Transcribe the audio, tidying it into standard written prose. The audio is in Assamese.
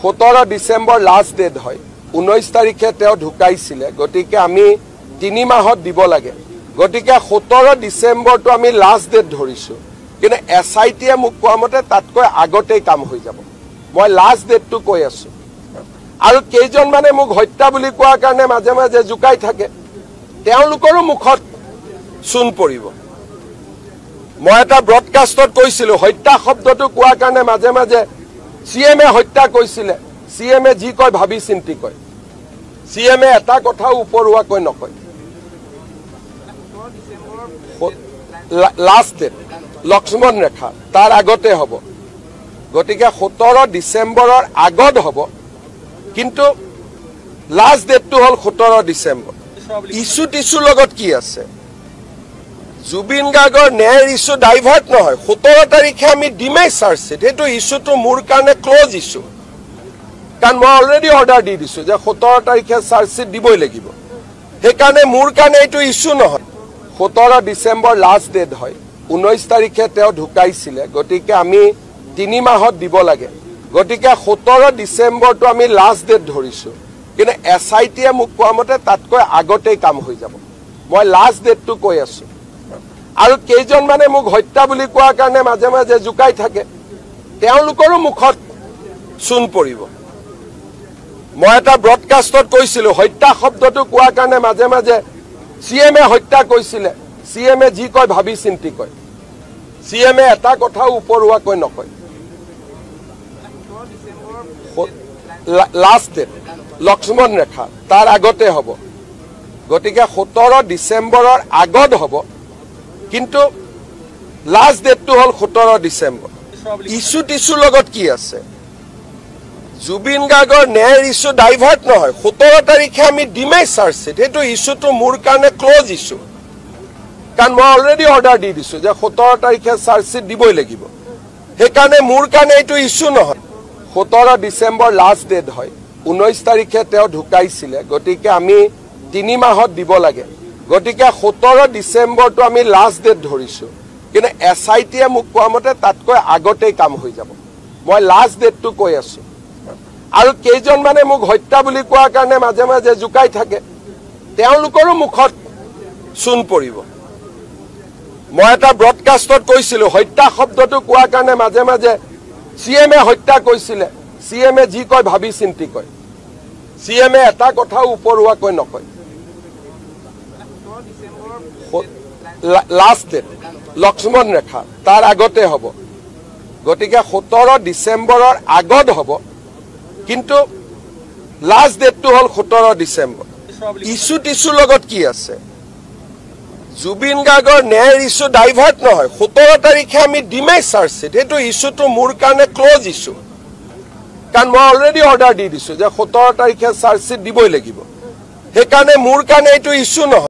17 ডিসেম্বৰ লাষ্ট ডেট হয় 19 তাৰিখে তেওঁ ঢুকাইছিলে গতিকে আমি 3 মাহত দিব লাগে গতিকে 17 ডিসেম্বৰটো আমি লাষ্ট ডেট ধৰিছো কিন্তু এসআইটিয়ে মোক কোৱা মতে তাতকৈ আগতেই কাম হৈ যাব মই লাষ্ট ডেটটো কৈ আছো আৰু কেইজন মানে মোক হত্যা বুলি কোৱা কাৰণে মাজে মাজে জুকাই থাকে তেওঁলোকৰো মুখত শুন পৰিব মই এটা ব্ৰডকাষ্টত কৈছিলো হত্যা শব্দটো কোৱা কাৰণে মাজে মাজে সিএমএ হত্যা কৈছিলে সিএমএ যি কয় ভাবি চিন্তি কয় সিএমএ এটা কথা উপৰুৱা কয় নকয় লাষ্ট ডেট লক্ষ্মণ ৰেখা তাৰ আগতে হ'ব গতিকে 17 ডিসেম্বৰৰ আগত হ'ব কিন্তু লাষ্ট ডেটটো হল 17 ডিসেম্বৰ ইস্যু টিস্যু লগত কি আছে জুবিন গাৰ্গৰ ন্যায়ৰ ইস্যু ডাইভাৰ্ট নহয় 17 তাৰিখে আমি ডিমেই চাৰ্জশিট সেইটো ইস্যুটো মোৰ কাৰণে ক্লোজ ইস্যু কাৰণ মই অলৰেডি অৰ্ডাৰ দি দিছো যে 17 তাৰিখে চাৰ্জশিট দিবই লাগিব সেইকাৰণে মোৰ কাৰণে এইটো ইস্যু নহয় 17 ডিসেম্বৰ লাষ্ট ডেট হয় 19 তাৰিখে তেওঁ ঢুকাইছিলে গতিকে আমি 3 মাহত দিব লাগে গতিকে 17 ডিসেম্বৰটো আমি লাষ্ট ডেট ধৰিছো কিন্তু এসআইটিয়ে মোক কোৱা মতে তাতকৈ আগতেই কাম হৈ যাব মই লাষ্ট ডেটটো কৈ আছো আৰু কেইজন মানে মোক হত্যা বুলি কোৱা কাৰণে মাজে মাজে জুকাই থাকে তেওঁলোকৰো মুখত শুন পৰিব মই এটা ব্ৰডকাষ্টত কৈছিলো হত্যা শব্দটো কোৱা কাৰণে মাজে মাজে সিএমএ হত্যা কৈছিলে সিএমএ যি কয় ভাবি চিন্তি কয় সিএমএ এটা কথা উপৰুৱা কয় নকয় লাষ্ট ডেট লক্ষ্মণ ৰেখা তাৰ আগতে হ'ব গতিকে 17 ডিসেম্বৰৰ আগত হ'ব কিন্তু লাষ্ট ডেটটো হল 17 ডিসেম্বৰ ইস্যু টিস্যু লগত কি আছে জুবিন গাৰ্গৰ ন্যায়ৰ ইস্যু ডাইভাৰ্ট নহয় 17 তাৰিখে আমি ডিমেই চাৰ্জশিট সেইটো ইস্যুটো মোৰ কাৰণে ক্লোজ ইস্যু কাৰণ মই অলৰেডি অৰ্ডাৰ দি দিছো যে 17 তাৰিখে চাৰ্জশিট দিবই লাগিব সেইকাৰণে মোৰ কাৰণে এইটো ইস্যু নহয় 17 ডিসেম্বৰ লাষ্ট ডেট হয় 19 তাৰিখে তেওঁ ঢুকাইছিলে গতিকে আমি 3 মাহত দিব লাগে গতিকে 17 ডিসেম্বৰটো আমি লাষ্ট ডেট ধৰিছো কিন্তু এসআইটিয়ে মোক কোৱা মতে তাতকৈ আগতেই কাম হৈ যাব মই লাষ্ট ডেটটো কৈ আছো আৰু কেইজন মানে মোক হত্যা বুলি কোৱা কাৰণে মাজে মাজে জুকাই থাকে তেওঁলোকৰো মুখত শুন পৰিব মই এটা ব্ৰডকাষ্টত কৈছিলো হত্যা শব্দটো কোৱা কাৰণে মাজে মাজে সিএমএ হত্যা কৈছিলে সিএমএ যি কয় ভাবি চিন্তি কয় সিএমএ এটা কথা উপৰুৱা কয় নকয় লাষ্ট ডেট লক্ষ্মণ ৰেখা তাৰ আগতে হ'ব গতিকে 17 ডিসেম্বৰৰ আগত হ'ব কিন্তু লাষ্ট ডেটটো হল 17 ডিসেম্বৰ ইস্যু টিস্যু লগত কি আছে জুবিন গাৰ্গৰ ন্যায়ৰ ইস্যু ডাইভাৰ্ট নহয় 17 তাৰিখে আমি ডিমেই চাৰ্জশিট সেইটো ইস্যুটো মোৰ কাৰণে ক্লোজ ইস্যু কাৰণ মই অলৰেডি অৰ্ডাৰ দি দিছো যে 17 তাৰিখে চাৰ্জশিট দিবই লাগিব সেইকাৰণে মোৰ কাৰণে এইটো ইস্যু নহয়